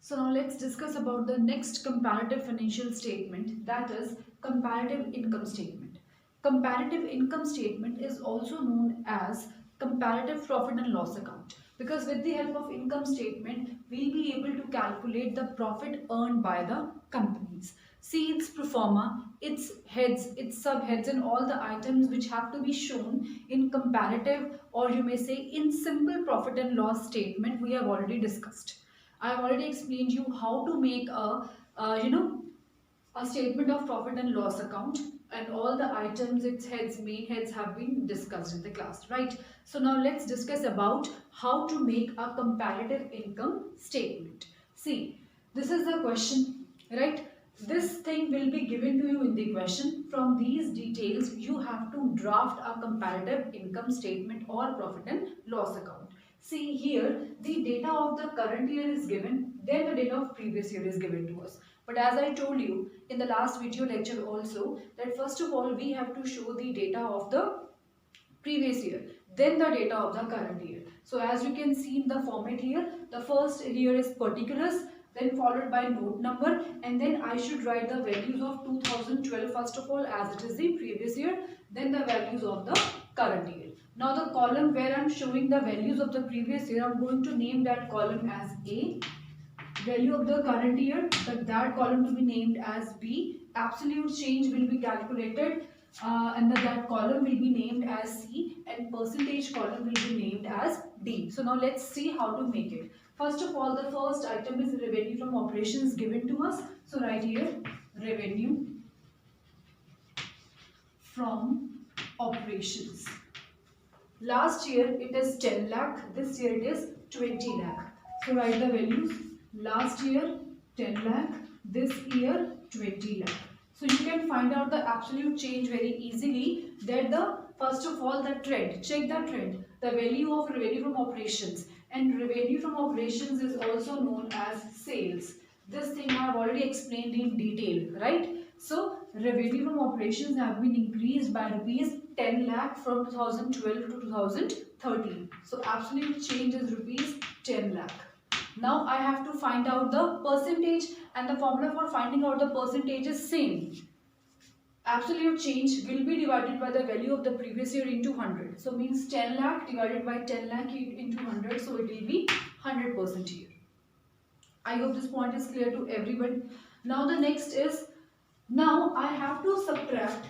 So now let's discuss about the next comparative financial statement, that is comparative income statement. Comparative income statement is also known as comparative profit and loss account, because with the help of income statement we'll be able to calculate the profit earned by the companies. See its pro forma, its heads, its subheads and all the items which have to be shown in comparative, or you may say in simple profit and loss statement, we have already discussed. I have already explained you how to make a a statement of profit and loss account, and all the items, its heads, main heads have been discussed in the class, right? So now let's discuss about how to make a comparative income statement. See, this is the question, right? This thing will be given to you in the question. From these details, you have to draft a comparative income statement or profit and loss account. See here, the data of the current year is given, then the data of previous year is given to us. But as I told you in the last video lecture also, that first of all we have to show the data of the previous year, then the data of the current year. So as you can see in the format here, the first year is particulars, then followed by note number, and then I should write the values of 2012 first of all, as it is the previous year, then the values of the current year. Now the column where I am showing the values of the previous year, I am going to name that column as A. Value of the current year, that column to be named as B. Absolute change will be calculated, and that column will be named as C, and percentage column will be named as D. So now let's see how to make it. First of all, the first item is revenue from operations given to us. So right here, revenue from operations. Last year it is 10 lakh, this year it is 20 lakh. So write the values. Last year 10 lakh, this year 20 lakh. So you can find out the absolute change very easily, that the first of all the trend, check the trend, the value of revenue from operations, and revenue from operations is also known as sales. This thing I have already explained in detail, right? So revenue from operations have been increased by rupees 10 lakh from 2012 to 2013. So absolute change is rupees 10 lakh. Now I have to find out the percentage, and the formula for finding out the percentage is same. Absolute change will be divided by the value of the previous year into 100. So means 10 lakh divided by 10 lakh into 100. So it will be 100% here. I hope this point is clear to everyone. Now the next is, now I have to subtract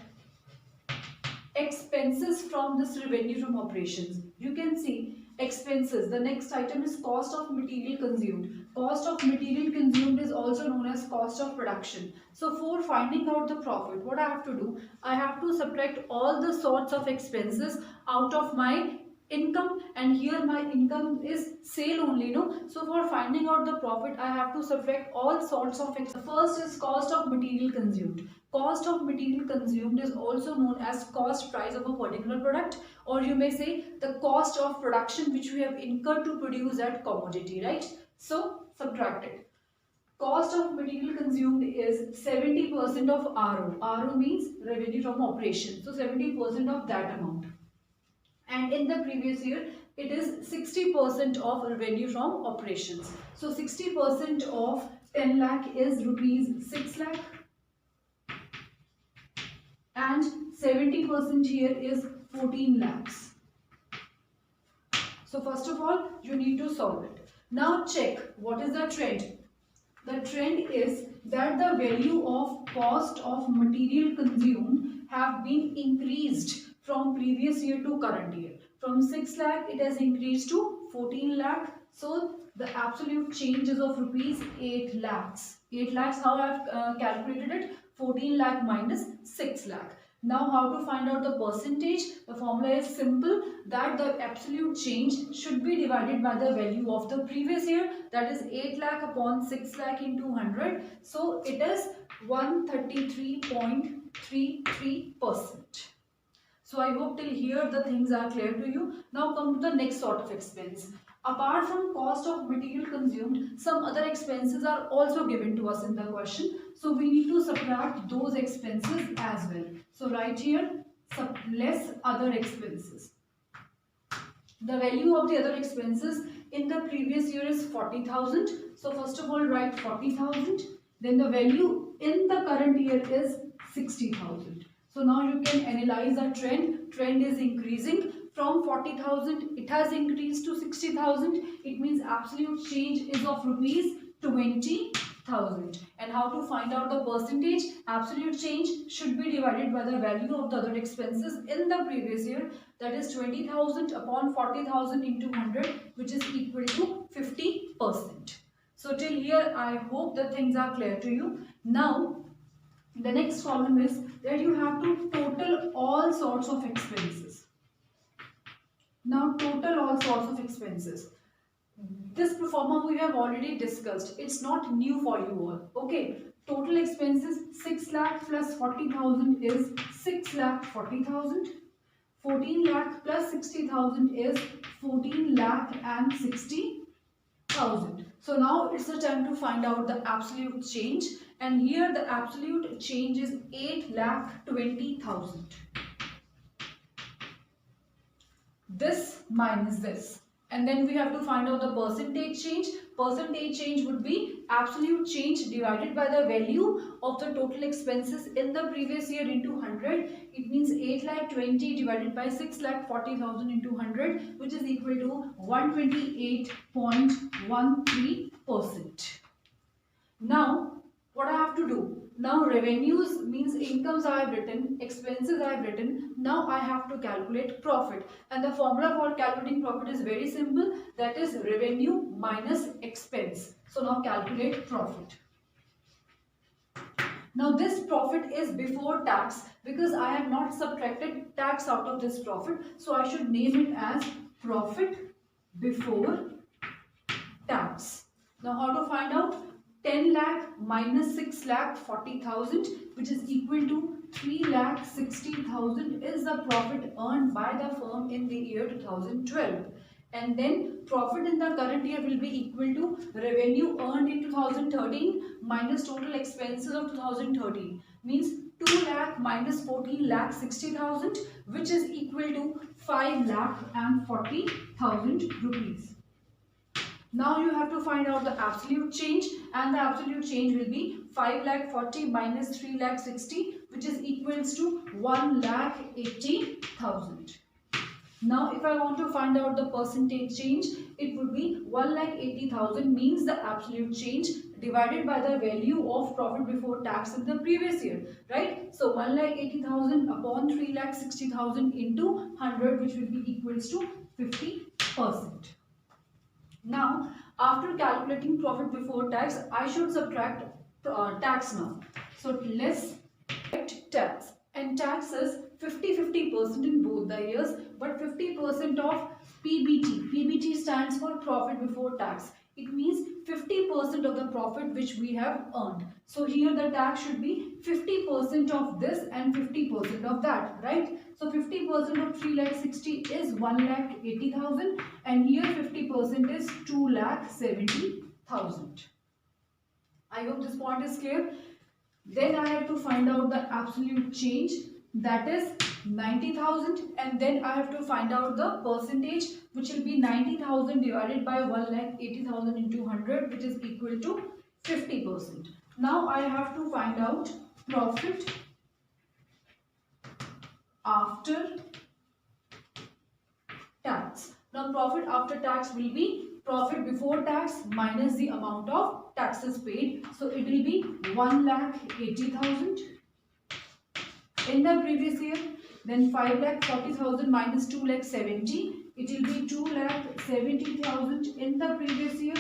expenses from this revenue from operations. You can see expenses. The next item is cost of material consumed. Cost of material consumed is also known as cost of production. So for finding out the profit, what I have to do, I have to subtract all the sorts of expenses out of my income, and here my income is sale only, no? So for finding out the profit, I have to subtract all sorts of expenses. The first is cost of material consumed. Cost of material consumed is also known as cost price of a particular product, or you may say the cost of production which we have incurred to produce that commodity, right? So subtract it. Cost of material consumed is 70% of RO. RO means revenue from operation. So 70% of that amount. And in the previous year it is 60% of revenue from operations. So 60% of 10 lakh is rupees 6 lakh, and 70% here is 14 lakhs. So first of all you need to solve it. Now check what is the trend. The trend is that the value of cost of material consumed have been increased from previous year to current year. From 6 lakh it has increased to 14 lakh. So the absolute change is of rupees 8 lakhs. 8 lakhs, how I have calculated it? 14 lakh minus 6 lakh. Now how to find out the percentage? The formula is simple, that the absolute change should be divided by the value of the previous year, that is 8 lakh upon 6 lakh into 100. So it is 133.33%. So I hope till here the things are clear to you. Now come to the next sort of expense. Apart from cost of material consumed, some other expenses are also given to us in the question. So we need to subtract those expenses as well. So right here, less other expenses. The value of the other expenses in the previous year is 40,000. So first of all write 40,000. Then the value in the current year is 60,000. So now you can analyze the trend. Trend is increasing. From 40,000 it has increased to 60,000. It means absolute change is of rupees 20,000. And how to find out the percentage? Absolute change should be divided by the value of the other expenses in the previous year. That is 20,000 upon 40,000 into 100, which is equal to 50%. So till here I hope that things are clear to you. Now the next problem is that you have to total all sorts of expenses. Now total all sorts of expenses. This pro forma we have already discussed. It's not new for you all. Okay. Total expenses 6 lakh plus 40,000 is 6 lakh 40,000. 14 lakh plus 60,000 is 14 lakh and 60,000. So now it's the time to find out the absolute change. And here the absolute change is 8 lakh 20,000. This minus this. And then we have to find out the percentage change. Percentage change would be absolute change divided by the value of the total expenses in the previous year into 100. It means 8 lakh 20 divided by 6 lakh 40,000 into 100, which is equal to 128.13%. Now what I have to do? Now revenues means incomes I have written, expenses I have written. Now I have to calculate profit. And the formula for calculating profit is very simple. That is revenue minus expense. So now calculate profit. Now this profit is before tax because I have not subtracted tax out of this profit. So I should name it as profit before tax. Now how to find out? 10 lakh minus 6 lakh 40,000, which is equal to 3 lakh 60,000 is the profit earned by the firm in the year 2012. And then profit in the current year will be equal to revenue earned in 2013 minus total expenses of 2013. Means 2 lakh minus 14 lakh 60,000, which is equal to 5 lakh and 40,000 rupees. Now you have to find out the absolute change, and the absolute change will be 5 lakh 40 minus 3 lakh 60, which is equals to 1 lakh 80,000. Now if I want to find out the percentage change, it would be 1 lakh 80,000 means the absolute change divided by the value of profit before tax in the previous year, right? So 1 lakh 80,000 upon 3 lakh 60,000 into 100, which will be equals to 50%. Now, after calculating profit before tax, I should subtract tax now. So, let's subtract tax. And tax is 50% in both the years, but 50% of PBT. PBT stands for profit before tax. It means 50% of the profit which we have earned. So here the tax should be 50% of this and 50% of that, right? So 50% of 3 lakh 60 is 1 lakh 80,000 and here 50% is 2 lakh 70,000. I hope this point is clear. Then I have to find out the absolute change, that is 90,000, and then I have to find out the percentage, which will be 90,000 divided by 1 lakh 80,000 into 100, which is equal to 50%. Now I have to find out profit after tax. Now profit after tax will be profit before tax minus the amount of taxes paid. So it will be 1 lakh 80,000 in the previous year. Then 5 lakh 40,000 minus 2 lakh 70. It will be 2 lakh 70,000 in the previous year.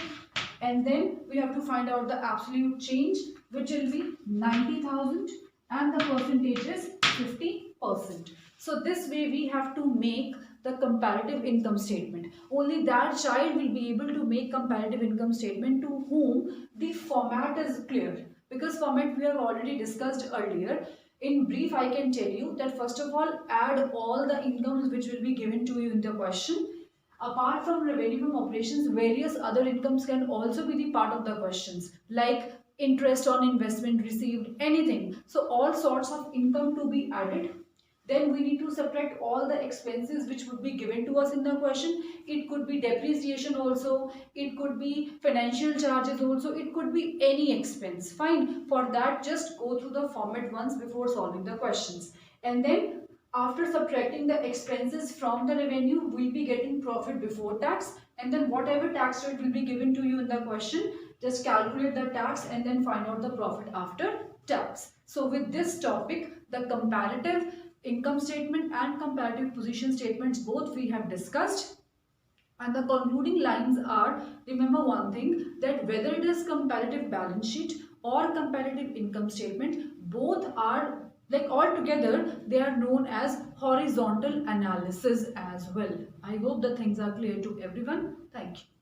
And then we have to find out the absolute change, which will be 90,000 and the percentage is 50%. So this way we have to make the comparative income statement. Only that child will be able to make comparative income statement to whom the format is clear. Because format we have already discussed earlier. In brief, I can tell you that first of all, add all the incomes which will be given to you in the question. Apart from revenue from operations, various other incomes can also be the part of the questions, like interest on investment received, anything. So all sorts of income to be added. Then we need to subtract all the expenses which would be given to us in the question. It could be depreciation also, it could be financial charges also, it could be any expense. Fine. For that, just go through the format once before solving the questions. And then after subtracting the expenses from the revenue, we'll be getting profit before tax, and then whatever tax rate will be given to you in the question, just calculate the tax and then find out the profit after tax. So with this topic, the comparative income statement and comparative position statements, both we have discussed. And the concluding lines are, remember one thing, that whether it is comparative balance sheet or comparative income statement, both are like all together they are known as horizontal analysis as well. I hope the things are clear to everyone. Thank you.